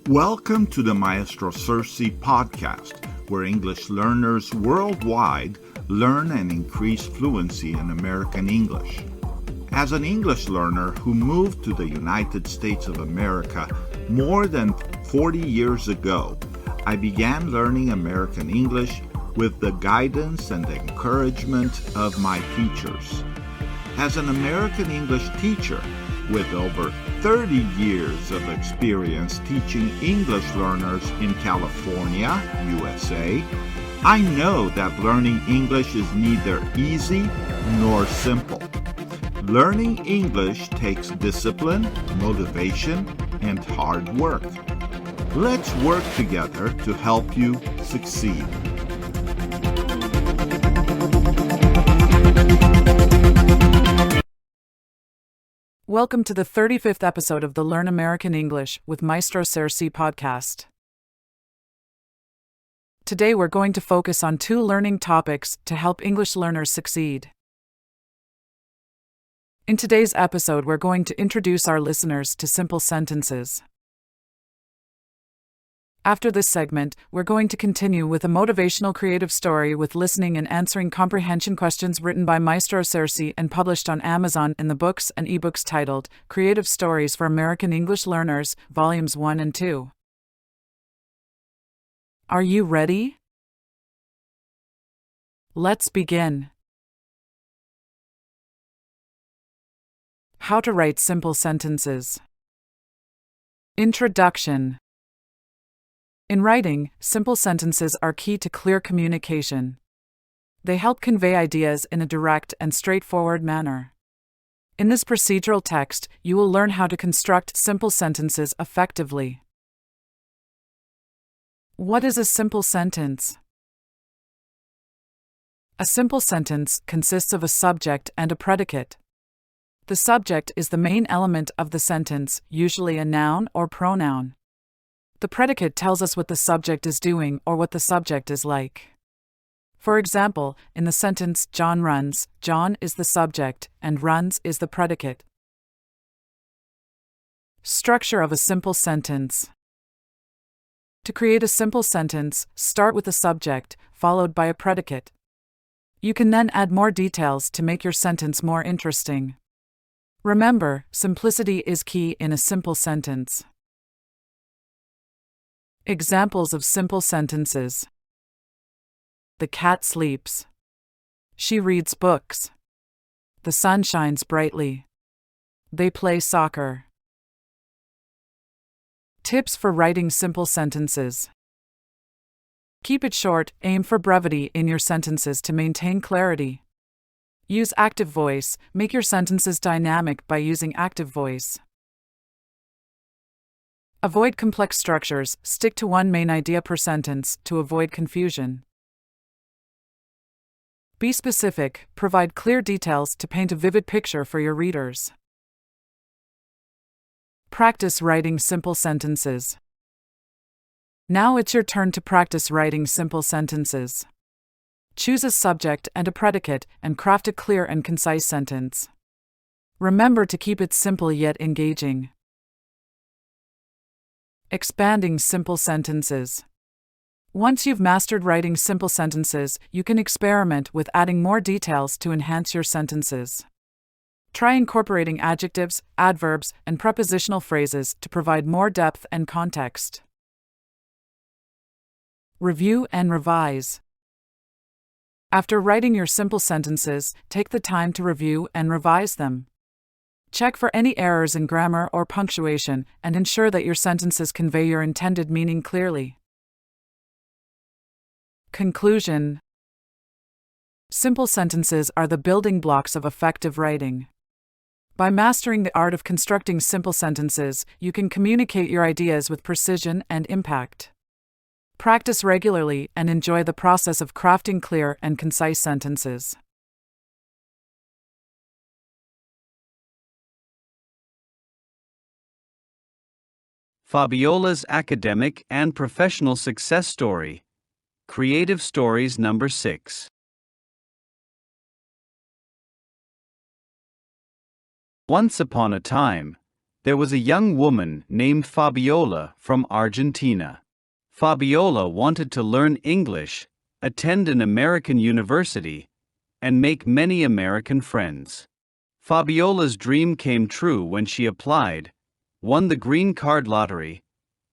Welcome to the Maestro Sersea podcast, where English learners worldwide learn and increase fluency in American English. As an English learner who moved to the United States of America more than 40 years ago, I began learning American English with the guidance and encouragement of my teachers. As an American English teacher, with over 30 years of experience teaching English learners in California, USA, I know that learning English is neither easy nor simple. Learning English takes discipline, motivation, and hard work. Let's work together to help you succeed. Welcome to the 35th episode of the Learn American English with Maestro Sersea podcast. Today we're going to focus on 2 learning topics to help English learners succeed. In today's episode, we're going to introduce our listeners to simple sentences. After this segment, we're going to continue with a motivational creative story with listening and answering comprehension questions written by Maestro Sersea and published on Amazon in the books and ebooks titled Creative Stories for American English Learners, Volumes 1 and 2. Are you ready? Let's begin. How to write simple sentences. Introduction. In writing, simple sentences are key to clear communication. They help convey ideas in a direct and straightforward manner. In this procedural text, you will learn how to construct simple sentences effectively. What is a simple sentence? A simple sentence consists of a subject and a predicate. The subject is the main element of the sentence, usually a noun or pronoun. The predicate tells us what the subject is doing or what the subject is like. For example, in the sentence John runs, John is the subject and runs is the predicate. Structure of a simple sentence. To create a simple sentence, start with a subject, followed by a predicate. You can then add more details to make your sentence more interesting. Remember, simplicity is key in a simple sentence. Examples of simple sentences. The cat sleeps. She reads books. The sun shines brightly. They play soccer. Tips for writing simple sentences. Keep it short, aim for brevity in your sentences to maintain clarity. Use active voice, make your sentences dynamic by using active voice. Avoid complex structures, stick to one main idea per sentence to avoid confusion. Be specific, provide clear details to paint a vivid picture for your readers. Practice writing simple sentences. Now it's your turn to practice writing simple sentences. Choose a subject and a predicate and craft a clear and concise sentence. Remember to keep it simple yet engaging. Expanding simple sentences. Once you've mastered writing simple sentences, you can experiment with adding more details to enhance your sentences. Try incorporating adjectives, adverbs, and prepositional phrases to provide more depth and context. Review and revise. After writing your simple sentences, take the time to review and revise them. Check for any errors in grammar or punctuation and ensure that your sentences convey your intended meaning clearly. Conclusion. Simple sentences are the building blocks of effective writing. By mastering the art of constructing simple sentences, you can communicate your ideas with precision and impact. Practice regularly and enjoy the process of crafting clear and concise sentences. Fabiola's Academic and Professional Success Story. Creative Stories Number 6. Once upon a time, There was a young woman named Fabiola from Argentina. Fabiola wanted to learn English, attend an American university, and make many American friends. Fabiola's dream came true when she applied, won the green card lottery,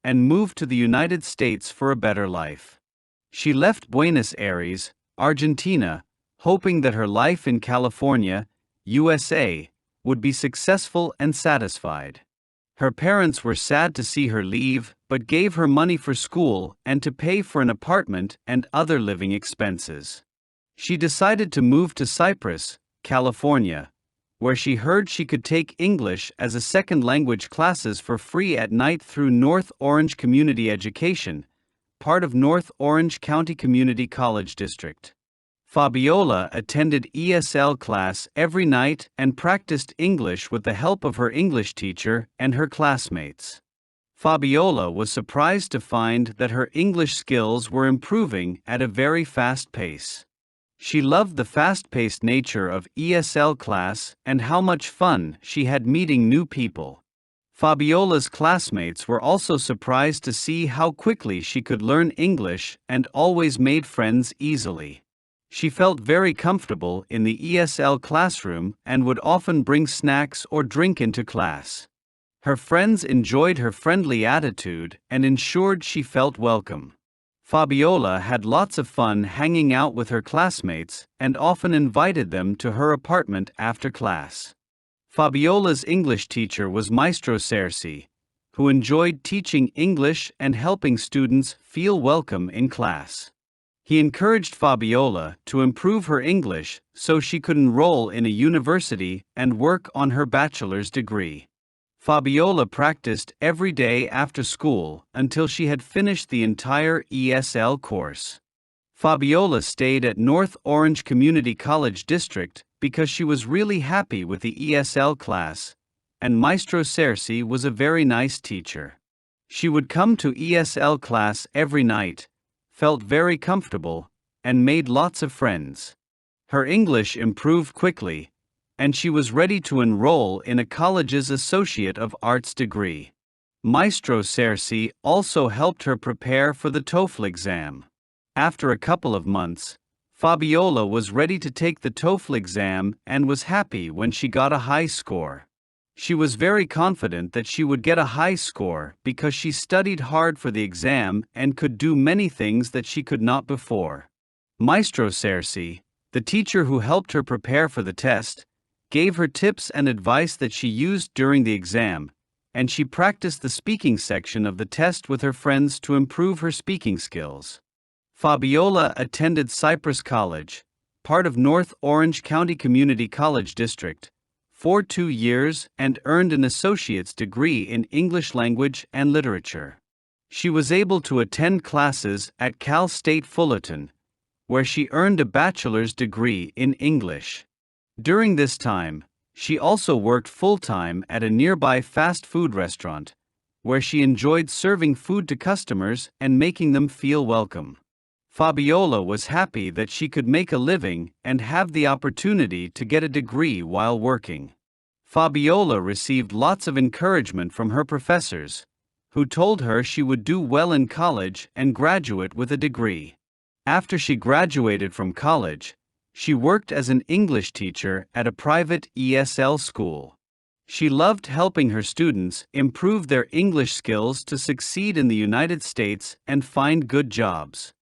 and moved to the United States for a better life. She left Buenos Aires, Argentina, hoping that her life in California, USA, would be successful and satisfied. Her parents were sad to see her leave, but gave her money for school and to pay for an apartment and other living expenses. She decided to move to Cypress, California, where she heard she could take English as a second language classes for free at night through North Orange Community Education, part of North Orange County Community College District. Fabiola attended ESL class every night and practiced English with the help of her English teacher and her classmates. Fabiola was surprised to find that her English skills were improving at a very fast pace. She loved the fast-paced nature of ESL class and how much fun she had meeting new people. Fabiola's classmates were also surprised to see how quickly she could learn English and always made friends easily. She felt very comfortable in the ESL classroom and would often bring snacks or drink into class. Her friends enjoyed her friendly attitude and ensured she felt welcome. Fabiola had lots of fun hanging out with her classmates and often invited them to her apartment after class. Fabiola's English teacher was Maestro Sersea, who enjoyed teaching English and helping students feel welcome in class. He encouraged Fabiola to improve her English so she could enroll in a university and work on her bachelor's degree. Fabiola practiced every day after school until she had finished the entire ESL course. Fabiola stayed at North Orange Community College District because she was really happy with the ESL class, and Maestro Sersea was a very nice teacher. She would come to ESL class every night, felt very comfortable, and made lots of friends. Her English improved quickly, and she was ready to enroll in a college's Associate of Arts degree. Maestro Sersea also helped her prepare for the TOEFL exam. After a couple of months, Fabiola was ready to take the TOEFL exam and was happy when she got a high score. She was very confident that she would get a high score because she studied hard for the exam and could do many things that she could not before. Maestro Sersea, the teacher who helped her prepare for the test, gave her tips and advice that she used during the exam, and she practiced the speaking section of the test with her friends to improve her speaking skills. Fabiola attended Cypress College, part of North Orange County Community College District, for 2 years and earned an associate's degree in English language and literature. She was able to attend classes at Cal State Fullerton, where she earned a bachelor's degree in English. During this time, she also worked full-time at a nearby fast food restaurant, where she enjoyed serving food to customers and making them feel welcome. Fabiola was happy that she could make a living and have the opportunity to get a degree while working. Fabiola received lots of encouragement from her professors, who told her she would do well in college and graduate with a degree. After she graduated from college, she worked as an English teacher at a private ESL school. She loved helping her students improve their English skills to succeed in the United States and find good jobs.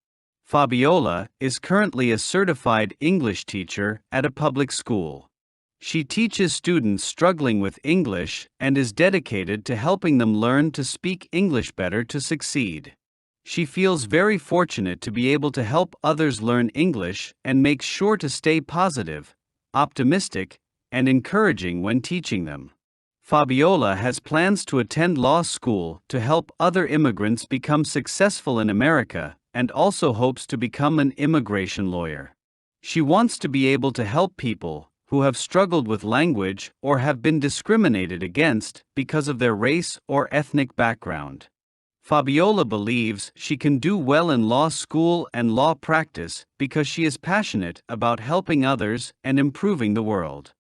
Fabiola is currently a certified English teacher at a public school. She teaches students struggling with English and is dedicated to helping them learn to speak English better to succeed. She feels very fortunate to be able to help others learn English and makes sure to stay positive, optimistic, and encouraging when teaching them. Fabiola has plans to attend law school to help other immigrants become successful in America, and also hopes to become an immigration lawyer. She wants to be able to help people who have struggled with language or have been discriminated against because of their race or ethnic background. Fabiola believes she can do well in law school and law practice because she is passionate about helping others and improving the world.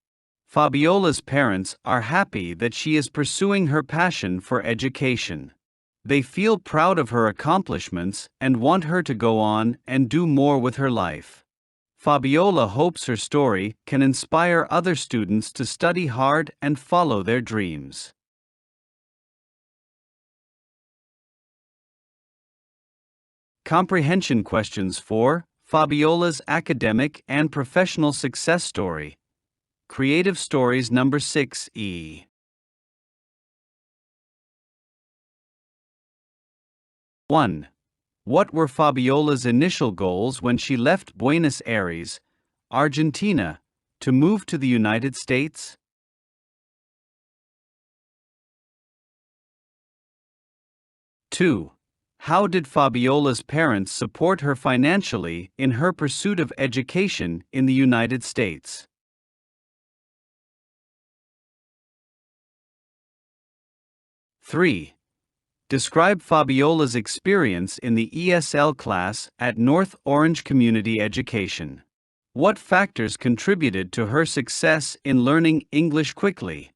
Fabiola's parents are happy that she is pursuing her passion for education. They feel proud of her accomplishments and want her to go on and do more with her life. Fabiola hopes her story can inspire other students to study hard and follow their dreams. Comprehension questions for Fabiola's academic and professional success story. Creative Stories number 6E. 1. What were Fabiola's initial goals when she left Buenos Aires, Argentina, to move to the United States? 2. How did Fabiola's parents support her financially in her pursuit of education in the United States? 3. Describe Fabiola's experience in the ESL class at North Orange Community Education. What factors contributed to her success in learning English quickly?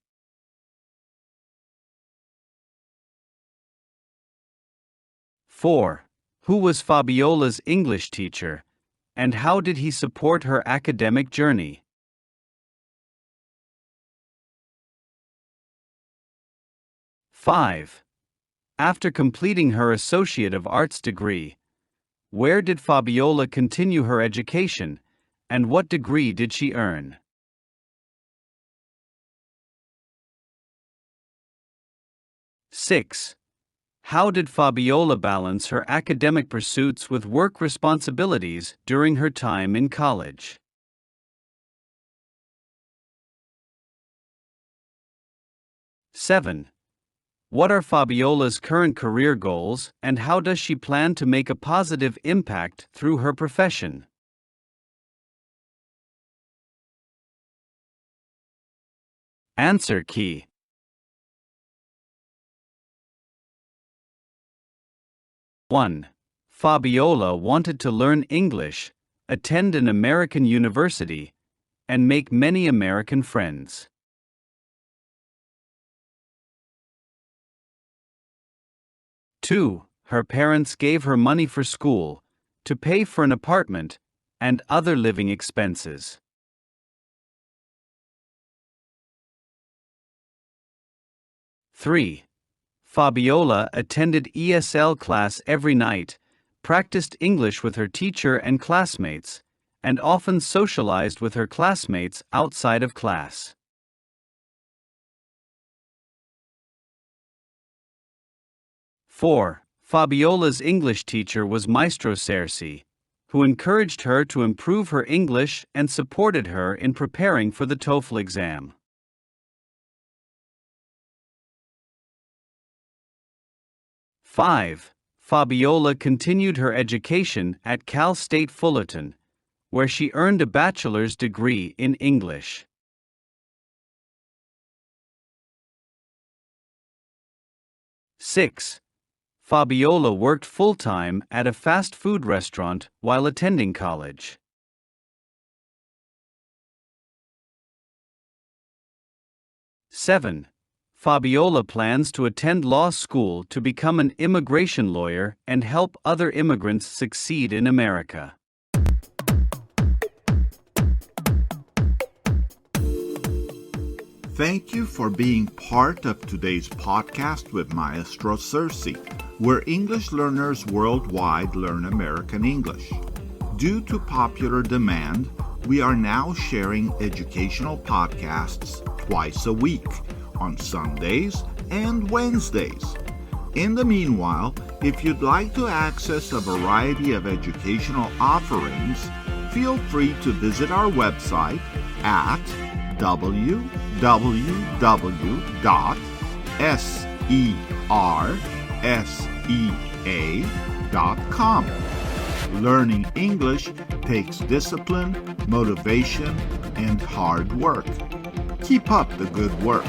4. Who was Fabiola's English teacher, and how did he support her academic journey? 5. After completing her Associate of Arts degree, where did Fabiola continue her education, and what degree did she earn? 6. How did Fabiola balance her academic pursuits with work responsibilities during her time in college? 7. What are Fabiola's current career goals, and how does she plan to make a positive impact through her profession? Answer key. 1. Fabiola wanted to learn English, attend an American university, and make many American friends. 2. Her parents gave her money for school, to pay for an apartment, and other living expenses. 3. Fabiola attended ESL class every night, practiced English with her teacher and classmates, and often socialized with her classmates outside of class. 4. Fabiola's English teacher was Maestro Sersea, who encouraged her to improve her English and supported her in preparing for the TOEFL exam. 5. Fabiola continued her education at Cal State Fullerton, where she earned a bachelor's degree in English. 6. Fabiola worked full-time at a fast food restaurant while attending college. 7. Fabiola plans to attend law school to become an immigration lawyer and help other immigrants succeed in America. Thank you for being part of today's podcast with Maestro Sersea, where English learners worldwide learn American English. Due to popular demand, we are now sharing educational podcasts twice a week, on Sundays and Wednesdays. In the meanwhile, if you'd like to access a variety of educational offerings, feel free to visit our website at www.sersea.com. Learning English takes discipline, motivation, and hard work. Keep up the good work.